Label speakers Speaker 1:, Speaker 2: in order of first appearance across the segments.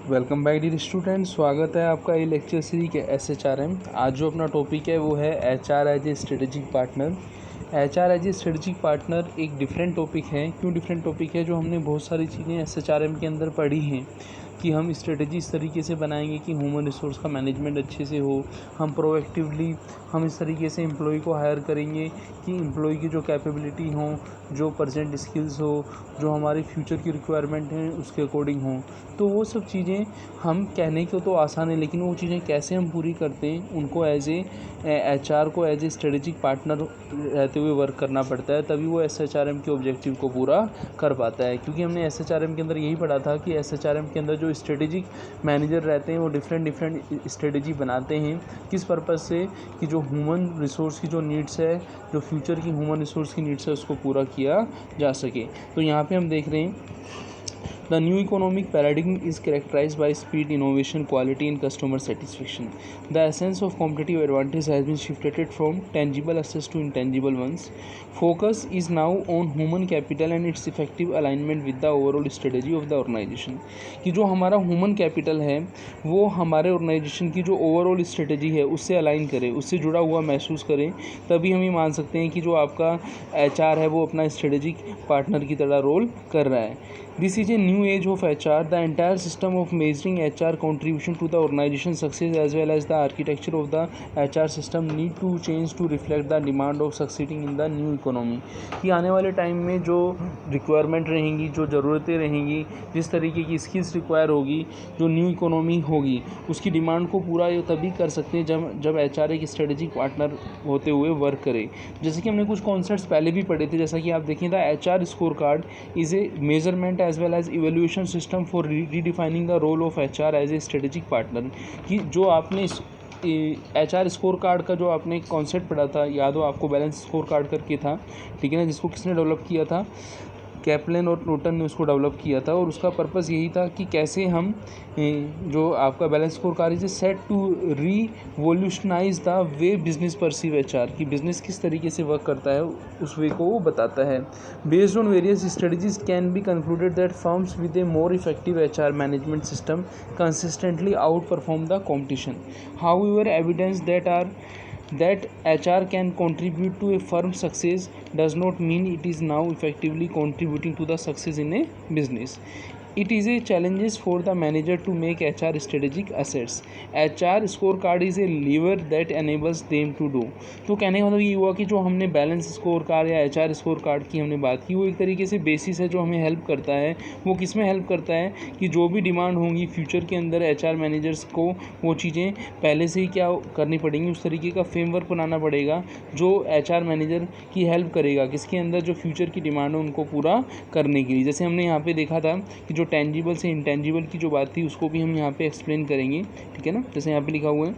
Speaker 1: Welcome back dear student. स्वागत है आपका ये लेक्चर सीरीज के SHRM। आज जो अपना टॉपिक है वो है HR as a strategic partner. HR as a strategic partner एक डिफरेंट टॉपिक है। क्यों डिफरेंट टॉपिक है? जो हमने बहुत सारी चीज़ें SHRM के अंदर पढ़ी हैं कि हम स्ट्रेटजी इस तरीके से बनाएंगे कि ह्यूमन रिसोर्स का मैनेजमेंट अच्छे से हो, हम प्रोएक्टिवली हम इस तरीके से एम्प्लॉय को हायर करेंगे कि एम्प्लॉय की जो कैपेबिलिटी हो, जो प्रेजेंट स्किल्स हो, जो हमारी फ्यूचर की रिक्वायरमेंट हैं उसके अकॉर्डिंग हो। तो वो सब चीज़ें हम कहने को तो आसान है, लेकिन वो चीज़ें कैसे हम पूरी करते हैं उनको एज ए HR को एज ए स्ट्रेटेजिक पार्टनर रहते हुए वर्क करना पड़ता है, तभी वो SHRM के ऑब्जेक्टिव को पूरा कर पाता है। क्योंकि हमने SHRM के अंदर यही पढ़ा था कि SHRM के अंदर जो स्ट्रेटेजिक मैनेजर रहते हैं वो डिफरेंट स्ट्रेटेजी बनाते हैं। किस पर्पज़ से? कि जो ह्यूमन रिसोर्स की जो नीड्स है, जो फ्यूचर की ह्यूमन रिसोर्स की नीड्स है, उसको पूरा किया जा सके। तो यहाँ पे हम देख रहे हैं The new economic paradigm is characterized by speed, innovation, quality, and customer satisfaction. The essence of competitive advantage has been shifted from tangible assets to intangible ones. Focus is now on human capital and its effective alignment with the overall strategy of the organization. कि जो हमारा human capital है वो हमारे organisation की जो overall strategy है उससे अलाइन करे, उससे जुड़ा हुआ महसूस करें, तभी हम ये मान सकते हैं कि जो आपका HR है वो अपना स्ट्रेटेजिक पार्टनर की तरह रोल कर रहा है। This is a new age of HR. The entire system of measuring HR contribution to the organization success as well as the architecture of the HR system need to change to reflect the demand of succeeding in the new economy. कि आने वाले time में जो requirement रहेंगी, जो ज़रूरतें रहेंगी, जिस तरीके की स्किल्स रिक्वायर होगी, जो न्यू इकोनॉमी होगी, उसकी डिमांड को पूरा ये तभी कर सकते हैं जब HR एक स्ट्रेटेजिक पार्टनर होते हुए वर्क करे। जैसे कि हमने कुछ कॉन्सेप्ट्स पहले भी पढ़े थे, जैसा कि आप देखें था HR score card is a measurement as well as evaluation system for redefining the role of HR as a strategic partner। कि जो आपने HR स्कोर कार्ड का जो आपने कॉन्सेप्ट पढ़ा था, याद हो आपको, बैलेंस स्कोर कार्ड करके था, ठीक है ना, जिसको किसने डेवलप किया था? कैपलन और नोटन ने उसको डेवलप किया था। और उसका पर्पस यही था कि कैसे हम जो आपका balance score card is set to revolutionise the way business perceive HR, कि बिजनेस किस तरीके से वर्क करता है उस वे को वो बताता है। Based on various strategies can be concluded that firms with A more effective HR management system consistently out perform the competition. However evidence that HR can contribute to a firm's success does not mean it is now effectively contributing to the success in a business. It is a challenges for the manager to make HR strategic assets. HR scorecard is a lever that enables them to do. तो कहने का मतलब ये हुआ कि जो हमने balance score card या HR स्कोर कार्ड की हमने बात की, वो एक तरीके से बेसिस है जो हमें हेल्प करता है। वो किस में हेल्प करता है? कि जो भी डिमांड होंगी फ्यूचर के अंदर HR मैनेजर्स को वो चीज़ें पहले से ही क्या करनी पड़ेंगी, उस तरीके का फ्रेमवर्क बनाना पड़ेगा जो HR मैनेजर की हेल्प करेगा किसके अंदर, जो फ्यूचर की डिमांड है उनको पूरा करने के लिए। जैसे हमने यहाँ पे देखा था कि जो टेंजिबल से इंटेंजिबल की जो बात थी उसको भी हम यहाँ पे एक्सप्लेन करेंगे, ठीक है ना। जैसे यहाँ पे लिखा हुआ है,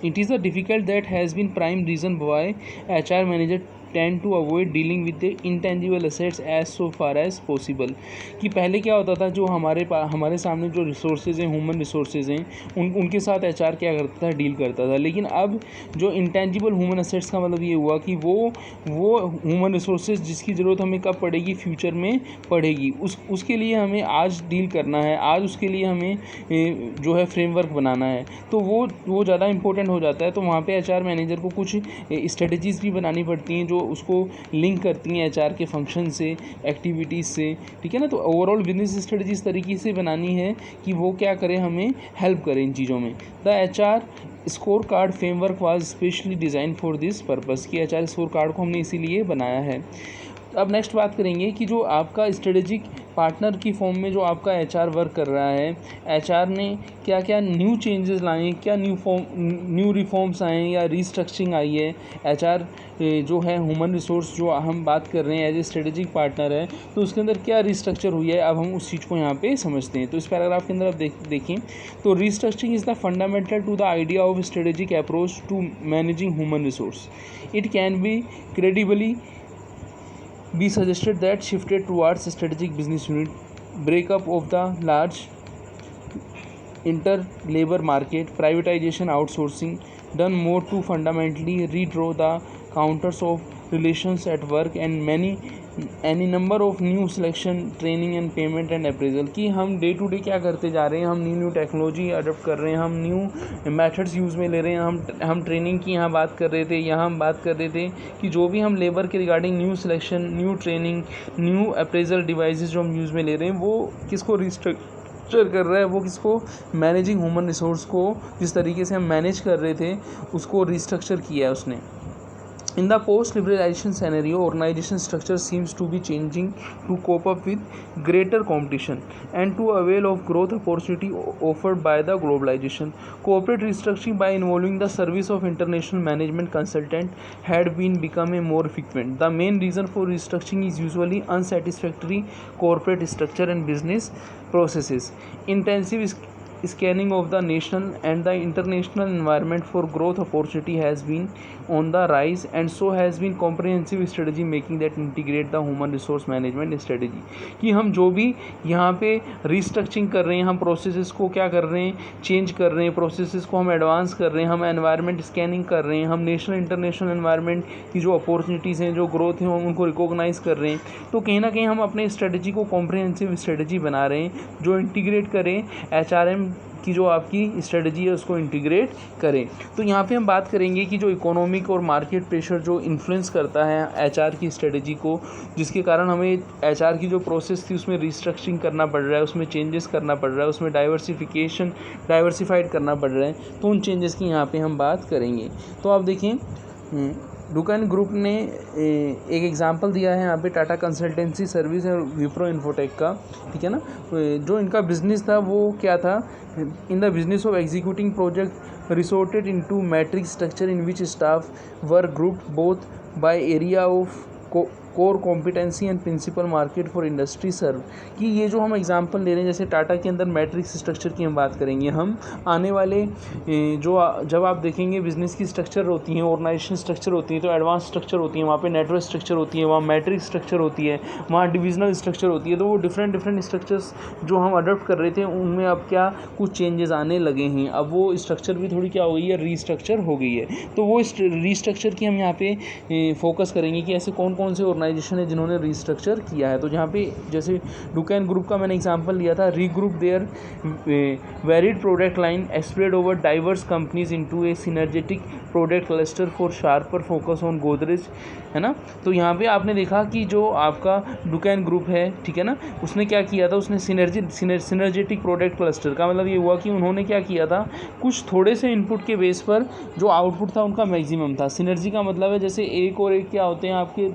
Speaker 1: it is a difficult that has been prime reason why HR manager tend to avoid dealing with the intangible assets as so far as possible. कि पहले क्या होता था, जो हमारे सामने जो रिसोर्सेज हैं, ह्यूमन रिसोर्सेज हैं, उनके साथ HR क्या करता था? डील करता था। लेकिन अब जो इंटेंजिबल ह्यूमन एसेट्स का मतलब ये हुआ कि वो ह्यूमन रिसोर्सेज जिसकी ज़रूरत हमें कब पड़ेगी? फ्यूचर में पड़ेगी। उसके लिए हमें आज डील करना है, आज उसके लिए हमें जो है फ्रेमवर्क बनाना है, तो वो ज़्यादा इंपॉर्टेंट हो जाता है। तो वहाँ पे HR मैनेजर को कुछ स्ट्रेटजीज़ भी बनानी पड़ती हैं जो उसको लिंक करती हैं HR के फंक्शन से, एक्टिविटीज़ से, ठीक है ना। तो ओवरऑल बिजनेस स्ट्रेटजी इस तरीके से बनानी है कि वो क्या करे, हमें हेल्प करे इन चीज़ों में। The HR score card framework was specially design for this purpose, कि HR स्कोर कार्ड को हमने इसीलिए बनाया है। अब नेक्स्ट बात करेंगे कि जो आपका स्ट्रेटेजिक पार्टनर की फॉर्म में जो आपका HR वर्क कर रहा है, HR ने क्या क्या न्यू चेंजेस लाए हैं, क्या न्यू रिफॉर्म्स आए हैं या रीस्ट्रक्चरिंग आई है। HR जो है ह्यूमन रिसोर्स जो हम बात कर रहे हैं एज ए स्ट्रेटेजिक पार्टनर है, तो उसके अंदर क्या रीस्ट्रक्चर हुई है, अब हम उस चीज़ को यहाँ पे समझते हैं। तो इस पैराग्राफ के अंदर आप देखें तो restructuring is the fundamental to the idea of strategic approach to managing human resource. It can be credibly be suggested that shifted towards strategic business unit, breakup of the large inter-labor market, privatization, outsourcing, done more to fundamentally redraw the counters of relations at work and any number of new selection, training and payment and appraisal। कि हम day to day क्या करते जा रहे हैं, हम new technology adopt कर रहे हैं, हम न्यू मेथड्स यूज़ में ले रहे हैं। हम ट्रेनिंग की यहाँ बात कर रहे थे, यहाँ हम बात कर रहे थे कि जो भी हम लेबर के regarding new selection, new training, new appraisal devices जो हम यूज़ में ले रहे हैं, वो किसको रिस्ट्रक्चर कर रहा है, वो किसको, मैनेजिंग ह्यूमन रिसोर्स को जिस तरीके से हम मैनेज कर रहे थे उसको रिस्ट्रक्चर किया है उसने। In the post-liberalization scenario, organization structure seems to be changing to cope up with greater competition and to avail of growth opportunity offered by the globalization. Corporate restructuring by involving the service of international management consultant had been becoming more frequent. The main reason for restructuring is usually unsatisfactory corporate structure and business processes. Intensive scanning of the national and the international environment for growth opportunity has been on the rise, and so has been comprehensive strategy making that integrate the human resource management strategy। कि हम जो भी यहाँ पे restructuring कर रहे हैं, हम प्रोसेसेस को क्या कर रहे हैं, चेंज कर रहे हैं, प्रोसेसेस को हम एडवांस कर रहे हैं, हम एनवायरनमेंट स्कैनिंग कर रहे हैं, हम नेशनल इंटरनेशनल एनवायरनमेंट की जो अपॉर्चुनिटीज़ हैं, जो ग्रोथ है, हम उनको रिकॉग्नाइज कर रहे हैं। तो कहीं ना कहीं हम अपने स्ट्रेटजी को कॉम्प्रिहेंसिव स्ट्रेटजी बना रहे हैं जो इंटीग्रेट करें HRM की जो आपकी स्ट्रेटजी है उसको इंटीग्रेट करें। तो यहाँ पे हम बात करेंगे कि जो इकोनॉमिक और मार्केट प्रेशर जो इन्फ्लुएंस करता है HR की स्ट्रेटजी को, जिसके कारण हमें HR की जो प्रोसेस थी उसमें रिस्ट्रक्चरिंग करना पड़ रहा है, उसमें चेंजेस करना पड़ रहा है, उसमें डाइवर्सिफाइड करना पड़ रहा है। तो उन चेंजेस की यहाँ पे हम बात करेंगे। तो आप देखें डुकान ग्रुप ने एक एग्जांपल दिया है यहाँ पे टाटा कंसल्टेंसी सर्विस और विप्रो इन्फोटेक का, ठीक है ना। जो इनका बिजनेस था वो क्या था, in the business of executing project resorted into matrix structure in which staff were grouped both by area of core competency and principal market for industry serve. कि ये जो हम एग्जांपल ले रहे हैं, जैसे टाटा के अंदर मैट्रिक्स स्ट्रक्चर की हम बात करेंगे, हम आने वाले जब आप देखेंगे बिजनेस की स्ट्रक्चर होती हैं, ऑर्गेनाइजेशन स्ट्रक्चर होती है, तो एडवांस स्ट्रक्चर होती है, वहाँ पे नेटवर्क स्ट्रक्चर होती है, वहाँ मैट्रिक्स स्ट्रक्चर होती है, वहाँ डिविजनल स्ट्रक्चर होती है। तो वो डिफरेंट स्ट्रक्चर्स जो हम अडोप्ट कर रहे थे उनमें अब क्या कुछ चेंजेस आने लगे हैं। अब वो स्ट्रक्चर भी थोड़ी क्या हो गई है, रीस्ट्रक्चर हो गई है। तो वो रीस्ट्रक्चर की हम यहाँ पे फोकस करेंगे कि ऐसे कौन कौन से ऑर्गेनाइजेशन है जिन्होंने रीस्ट्रक्चर किया है। तो जहाँ पे जैसे डुकान ग्रुप का मैंने एग्जांपल लिया था, regroup their varied product line spread over diverse companies into a synergetic product cluster for sharper focus on Godrej, है ना। तो यहाँ पे आपने देखा कि जो आपका डुकान ग्रुप है, ठीक है ना, उसने क्या किया था, उसने सिनर्जेटिक प्रोडक्ट क्लस्टर का मतलब ये हुआ कि उन्होंने क्या किया था, कुछ थोड़े से इनपुट के बेस पर जो आउटपुट था उनका मैक्सिमम था। सिनर्जी का मतलब है जैसे एक और एक क्या होते हैं आपके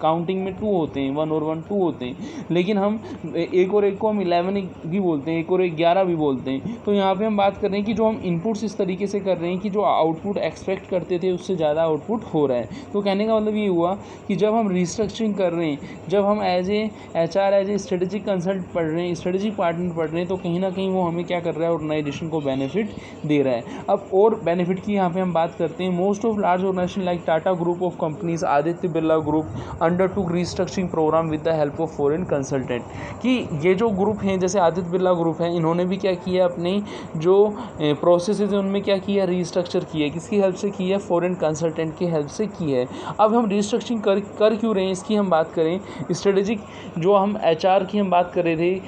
Speaker 1: काउंटिंग में 2 होते हैं, 1 और 1 2 होते हैं, लेकिन हम एक और एक को हम 11 भी बोलते हैं, एक और एक 11 भी बोलते हैं। तो यहाँ पे हम बात कर रहे हैं कि जो हम इनपुट्स इस तरीके से कर रहे हैं कि जो आउटपुट एक्सपेक्ट करते थे उससे ज़्यादा आउटपुट हो रहा है। तो कहने का मतलब ये हुआ कि जब हम रिस्ट्रक्चरिंग कर रहे हैं, जब हम एज ए स्ट्रेटेजिक कंसल्ट पढ़ रहे हैं, स्ट्रेटेजिक पार्टनर पढ़ रहे हैं, तो कहीं ना कहीं वो हमें क्या कर रहा है, ऑर्गेनाइजेशन को बेनिफिट दे रहा है। अब और बेनिफिट की यहाँ पे हम बात करते हैं। Most of large organisation like Tata group of companies, Aditya Birla group undertook restructuring programme with the help of foreign consultant. कि ये जो ग्रुप हैं, जैसे आदित्य बिरला ग्रुप है, इन्होंने भी क्या किया, अपनी जो प्रोसेसेस हैं उनमें क्या किया, रीस्ट्रक्चर किया। किसकी हेल्प से की है, फॉरेन कंसल्टेंट की हेल्प से की है। अब हम रिस्ट्रक्चरिंग कर क्यों रहे हैं, इसकी हम बात करें। स्ट्रेटेजिक जो हम HR की हम बात कर रहे थे,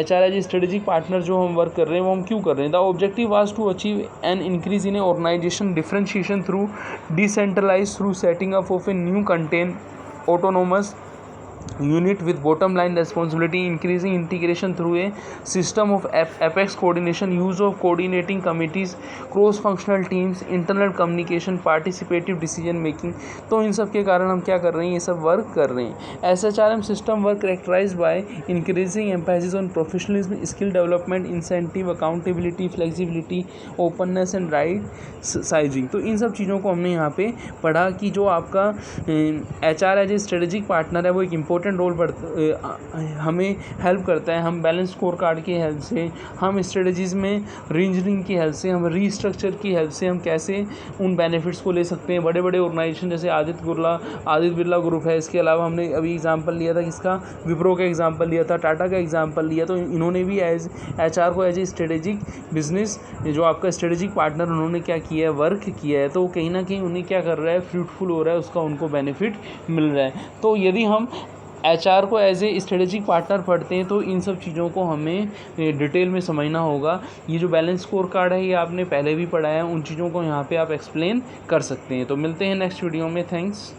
Speaker 1: HR एज स्ट्रेटेजिक पार्टनर जो हम वर्क कर रहे हैं वो हम क्यों कर रहे हैं। The objective was to achieve an increase in organisation differentiation through decentralise through setting up of a new contain autonomous unit with bottom line responsibility, increasing integration through a system of apex coordination, use of coordinating committees, cross functional teams, internal communication, participative decision making। तो इन सब के कारण हम क्या कर रहे हैं, ये सब वर्क कर रहे हैं। SHRM system work characterized by increasing emphasis on professionalism, skill development, incentive, accountability, flexibility, openness and right sizing। तो इन सब चीज़ों को हमने यहाँ पे पढ़ा कि जो आपका HR as a strategic partner है वो एक इम्पोर्टेंट रोल हमें हेल्प करता है। हम बैलेंस स्कोर कार्ड की हेल्प से, हम स्ट्रेटजीज़ में रीइंजीनियरिंग की हेल्प से, हम रीस्ट्रक्चर की हेल्प से हम कैसे उन बेनिफिट्स को ले सकते हैं। बड़े बड़े ऑर्गेनाइजेशन जैसे आदित्य बिरला ग्रुप है, इसके अलावा हमने अभी एग्जांपल लिया था किसका, विप्रो का एग्जांपल लिया था, टाटा का एग्जांपल लिया। तो इन्होंने भी एचआर को एज ए स्ट्रेटेजिक बिजनेस, जो आपका स्ट्रेटेजिक पार्टनर, उन्होंने क्या किया है, वर्क किया है। तो कहीं ना कहीं उन्हें क्या कर रहा है, फ्रूटफुल हो रहा है, उसका उनको बेनिफिट मिल रहा है। तो यदि हम एचआर को एज ए स्ट्रेटेजिक पार्टनर पढ़ते हैं तो इन सब चीज़ों को हमें डिटेल में समझना होगा। ये जो बैलेंस स्कोर कार्ड है ये आपने पहले भी पढ़ा है, उन चीज़ों को यहाँ पे आप एक्सप्लेन कर सकते हैं। तो मिलते हैं नेक्स्ट वीडियो में। थैंक्स।